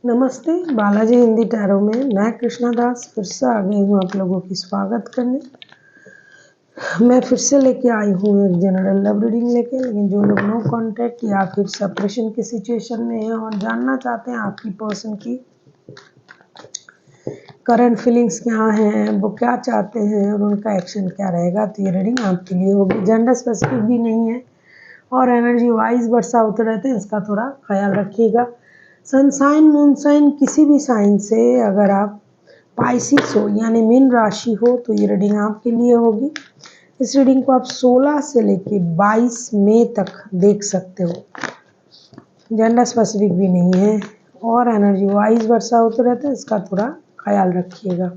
नमस्ते, बालाजी हिंदी टैरो में मैं कृष्णा दास फिर से आ गई हूँ आप लोगों की स्वागत करने। मैं फिर से लेके आई हूँ एक जनरल लव रीडिंग लेके, लेकिन जो लोग नो कांटेक्ट या फिर सेपरेशन की सिचुएशन में हैं और जानना चाहते हैं आपकी पर्सन की करंट फीलिंग्स क्या हैं, वो क्या चाहते हैं और उनका एक्शन क्या रहेगा, तो ये रीडिंग आपके लिए होगी। जेंडर स्पेसिफिक भी नहीं है और एनर्जी वाइज वर्षा होते रहते हैं, इसका थोड़ा ख्याल रखिएगा। सनसाइन मून साइन किसी भी साइन से अगर आप पाइसिस हो यानी मीन राशि हो तो ये रीडिंग आपके लिए होगी। इस रीडिंग को आप 16 से लेके 22 मई तक देख सकते हो। जेंडर स्पेसिफिक भी नहीं है और एनर्जी वाइज वर्षा होते रहते हैं, इसका थोड़ा ख्याल रखिएगा।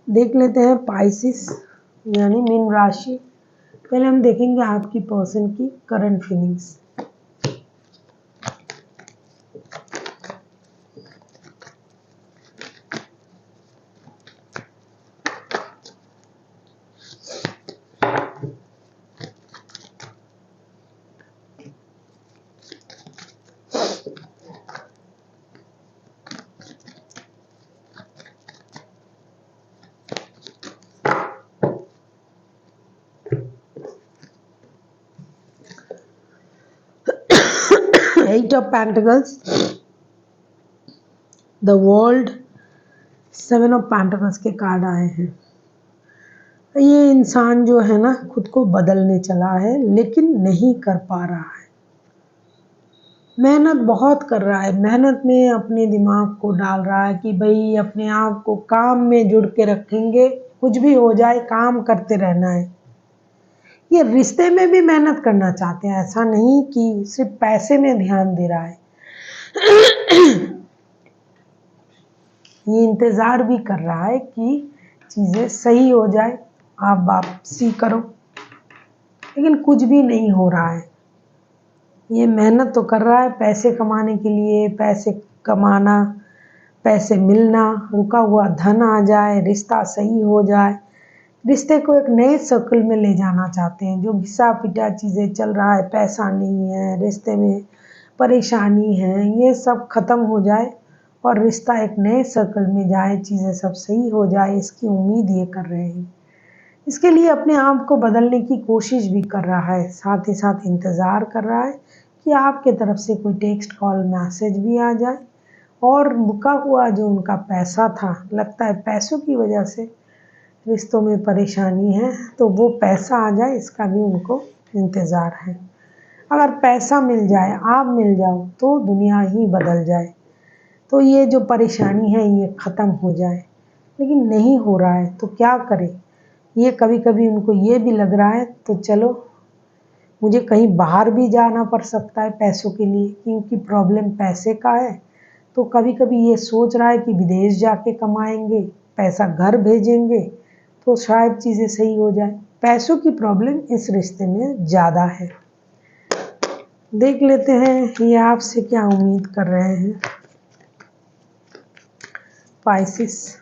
देख लेते हैं पाइसिस यानी मीन राशि। पहले हम देखेंगे आपकी पर्सन की current feelings. Eight of pentacles, the world, 7 of pentacles के कार्ड आए हैं। ये इंसान जो है ना खुद को बदलने चला है लेकिन नहीं कर पा रहा है। मेहनत बहुत कर रहा है, मेहनत में अपने दिमाग को डाल रहा है कि भाई अपने आप को काम में जुड़ के रखेंगे, कुछ भी हो जाए काम करते रहना है। ये रिश्ते में भी मेहनत करना चाहते हैं, ऐसा नहीं कि सिर्फ पैसे में ध्यान दे रहा है। ये इंतज़ार भी कर रहा है कि चीज़ें सही हो जाए, आप वापसी करो, लेकिन कुछ भी नहीं हो रहा है। ये मेहनत तो कर रहा है पैसे कमाने के लिए, पैसे कमाना, पैसे मिलना, रुका हुआ धन आ जाए, रिश्ता सही हो जाए, रिश्ते को एक नए सर्कल में ले जाना चाहते हैं। जो घिसा पिटा चीज़ें चल रहा है, पैसा नहीं है, रिश्ते में परेशानी है, ये सब ख़त्म हो जाए और रिश्ता एक नए सर्कल में जाए, चीज़ें सब सही हो जाए, इसकी उम्मीद ये कर रहे हैं। इसके लिए अपने आप को बदलने की कोशिश भी कर रहा है, साथ ही साथ इंतज़ार कर रहा है कि आपके तरफ से कोई टेक्स्ट कॉल मैसेज भी आ जाए और रुका हुआ जो उनका पैसा था, लगता है पैसों की वजह से रिश्तों में परेशानी है, तो वो पैसा आ जाए इसका भी उनको इंतज़ार है। अगर पैसा मिल जाए, आप मिल जाओ तो दुनिया ही बदल जाए, तो ये जो परेशानी है ये ख़त्म हो जाए, लेकिन नहीं हो रहा है तो क्या करें। ये कभी कभी उनको ये भी लग रहा है तो चलो मुझे कहीं बाहर भी जाना पड़ सकता है पैसों के लिए, क्योंकि प्रॉब्लम पैसे का है। तो कभी कभी ये सोच रहा है कि विदेश जाके कमाएंगे, पैसा घर भेजेंगे तो शायद चीज़ें सही हो जाए। पैसों की प्रॉब्लम इस रिश्ते में ज़्यादा है। देख लेते हैं ये आपसे क्या उम्मीद कर रहे हैं Pisces.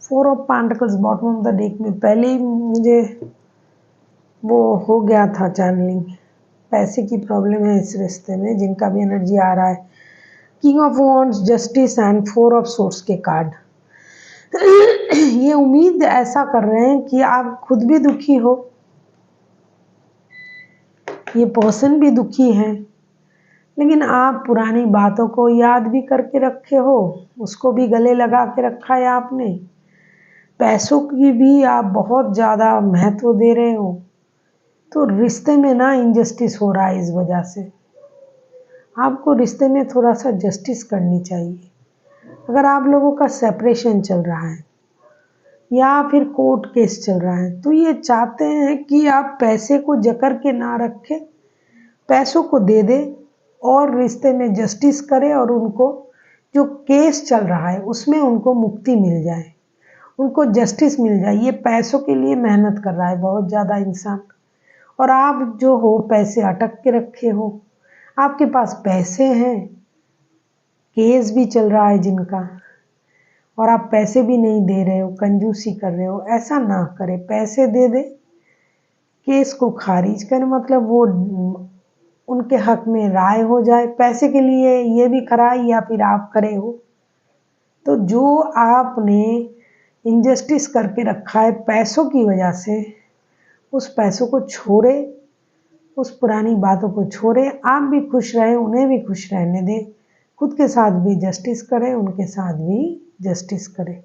Four of pentacles bottom of the deck में पहले ही मुझे वो हो गया था चैनलिंग। पैसे की प्रॉब्लम है इस रिश्ते में, जिनका भी एनर्जी आ रहा है। King of wands, justice and 4 of source के कार्ड। ये उम्मीद ऐसा कर रहे हैं कि आप खुद भी दुखी हो, ये पर्सन भी दुखी है, लेकिन आप पुरानी बातों को याद भी करके रखे हो, उसको भी गले लगा के रखा है आपने। पैसों की भी आप बहुत ज़्यादा महत्व दे रहे हो, तो रिश्ते में ना इनजस्टिस हो रहा है। इस वजह से आपको रिश्ते में थोड़ा सा जस्टिस करनी चाहिए। अगर आप लोगों का सेपरेशन चल रहा है या फिर कोर्ट केस चल रहा है, तो ये चाहते हैं कि आप पैसे को जकड़ के ना रखें, पैसों को दे दे और रिश्ते में जस्टिस करे और उनको जो केस चल रहा है उसमें उनको मुक्ति मिल जाए, उनको जस्टिस मिल जाए। ये पैसों के लिए मेहनत कर रहा है बहुत ज़्यादा इंसान, और आप जो हो पैसे अटक के रखे हो, आपके पास पैसे हैं, केस भी चल रहा है जिनका, और आप पैसे भी नहीं दे रहे हो, कंजूसी कर रहे हो। ऐसा ना करे, पैसे दे दे, केस को खारिज कर, मतलब वो उनके हक में राय हो जाए। पैसे के लिए ये भी खरा है या फिर आप खड़े हो। तो जो आपने इनजस्टिस करके रखा है पैसों की वजह से, उस पैसों को छोड़े, उस पुरानी बातों को छोड़े, आप भी खुश रहें, उन्हें भी खुश रहने दें, खुद के साथ भी जस्टिस करें, उनके साथ भी जस्टिस करें।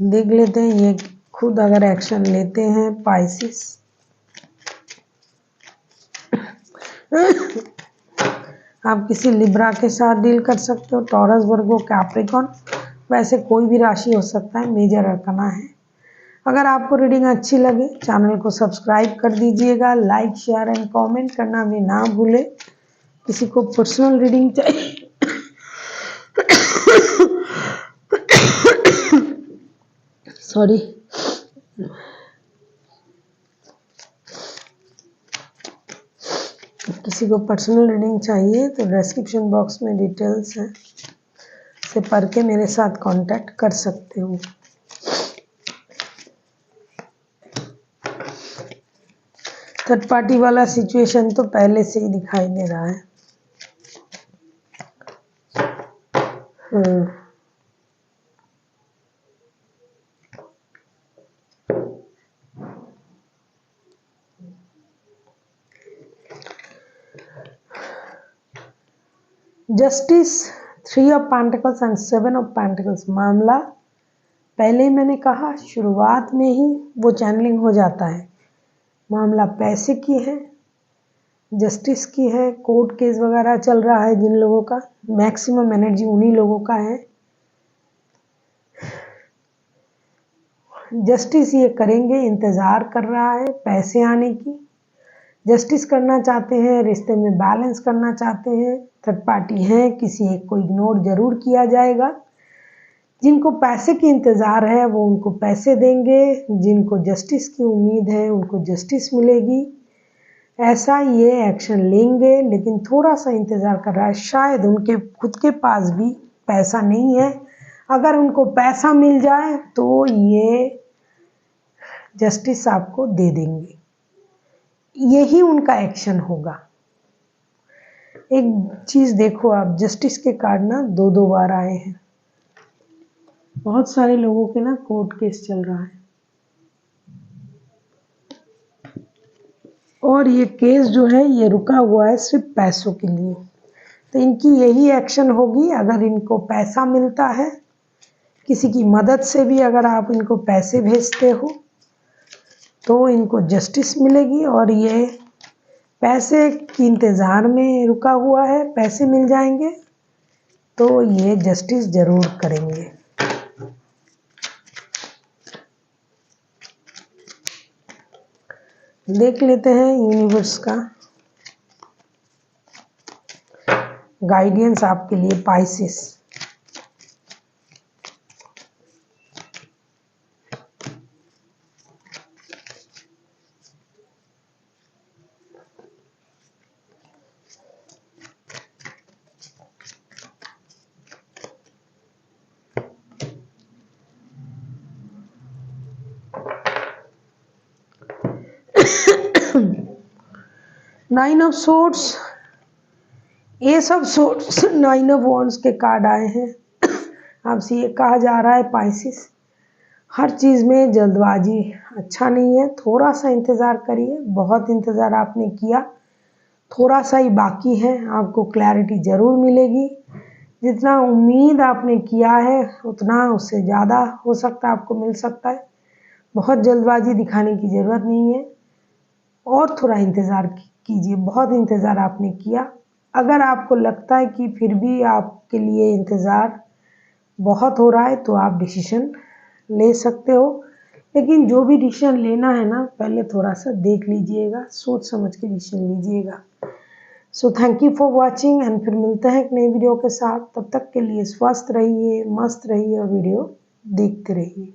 देख लेते हैं ये खुद अगर एक्शन लेते हैं पाइसिस। आप किसी लिब्रा के साथ डील कर सकते हो, टॉरस, वर्गो, कैप्रिकॉर्न, वैसे कोई भी राशि हो सकता है, मेजर अरकाना है। अगर आपको रीडिंग अच्छी लगे चैनल को सब्सक्राइब कर दीजिएगा, लाइक शेयर एंड कमेंट करना भी ना भूले। किसी को पर्सनल रीडिंग चाहिए सॉरी, किसी को पर्सनल रीडिंग चाहिए तो डिस्क्रिप्शन बॉक्स में डिटेल्स है, से पढ़ के मेरे साथ कांटेक्ट कर सकते हो। थर्ड पार्टी वाला सिचुएशन तो पहले से ही दिखाई दे रहा है। Justice, 3 of pentacles and 7 of pentacles. मामला पहले ही मैंने कहा शुरुआत में ही वो चैनलिंग हो जाता है। मामला पैसे की है, जस्टिस की है, कोर्ट केस वगैरह चल रहा है जिन लोगों का, मैक्सिमम एनर्जी उन्हीं लोगों का है। जस्टिस ये करेंगे, इंतज़ार कर रहा है पैसे आने की, जस्टिस करना चाहते हैं, रिश्ते में बैलेंस करना चाहते हैं। थर्ड पार्टी है, किसी एक को इग्नोर जरूर किया जाएगा। जिनको पैसे की इंतज़ार है वो उनको पैसे देंगे, जिनको जस्टिस की उम्मीद है उनको जस्टिस मिलेगी। ऐसा ये एक्शन लेंगे, लेकिन थोड़ा सा इंतज़ार कर रहा है। शायद उनके खुद के पास भी पैसा नहीं है, अगर उनको पैसा मिल जाए तो ये जस्टिस आपको दे देंगे, यही उनका एक्शन होगा। एक चीज़ देखो आप, जस्टिस के कार्ड ना 2-2 बार आए हैं। बहुत सारे लोगों के ना कोर्ट केस चल रहा है, और ये केस जो है ये रुका हुआ है सिर्फ पैसों के लिए। तो इनकी यही एक्शन होगी। अगर इनको पैसा मिलता है, किसी की मदद से भी अगर आप इनको पैसे भेजते हो तो इनको जस्टिस मिलेगी, और ये पैसे की इंतज़ार में रुका हुआ है, पैसे मिल जाएंगे तो ये जस्टिस जरूर करेंगे। देख लेते हैं यूनिवर्स का गाइडेंस आपके लिए Pisces. Nine of swords, S of swords, 9 of wands के कार्ड आए हैं। आपसे ये कहा जा रहा है पाइसिस, हर चीज़ में जल्दबाजी अच्छा नहीं है, थोड़ा सा इंतज़ार करिए। बहुत इंतज़ार आपने किया, थोड़ा सा ही बाकी है, आपको क्लैरिटी ज़रूर मिलेगी। जितना उम्मीद आपने किया है उतना उससे ज़्यादा हो सकता है आपको मिल सकता है। बहुत जल्दबाजी दिखाने की ज़रूरत नहीं है, और थोड़ा इंतज़ार कीजिए। बहुत इंतज़ार आपने किया। अगर आपको लगता है कि फिर भी आपके लिए इंतज़ार बहुत हो रहा है तो आप डिसीजन ले सकते हो, लेकिन जो भी डिसीजन लेना है ना, पहले थोड़ा सा देख लीजिएगा, सोच समझ के डिसीजन लीजिएगा। So thank you for watching and फिर मिलते हैं एक नई वीडियो के साथ। तब तक के लिए स्वस्थ रहिए, मस्त रहिए और वीडियो देखते रहिए।